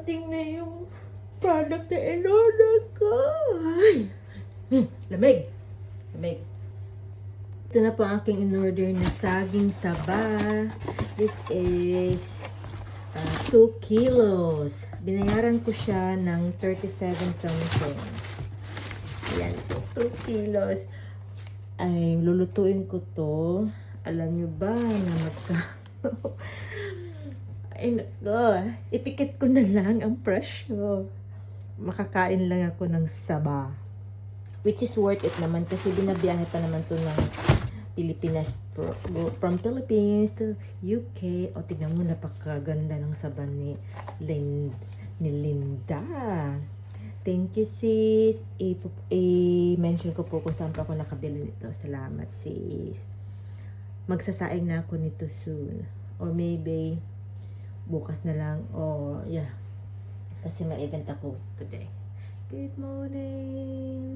dumating na yung product na in-order ko. Ay, lamig. Lamig. Ito na po ang aking in-order na saging saba. This is 2 kilos. Binayaran ko siya ng 37 something. Ayan po, 2 kilos. Ay, lulutuin ko to. Alam nyo ba na magkano? Ay, nako. Itikit ko na lang ang presyo. Makakain lang ako ng saba. Which is worth it naman kasi binabiyahe pa naman to ng Pilipinas, from Philippines to UK. O, tignan mo, napakaganda ng saba ni Linda. Thank you, sis. I-mention ko po kung saan pa ako nakabili nito. Salamat, sis. Magsasaing na ako nito soon. Or maybe, bukas na lang. Or, yeah. Kasi may event ako today. Good morning.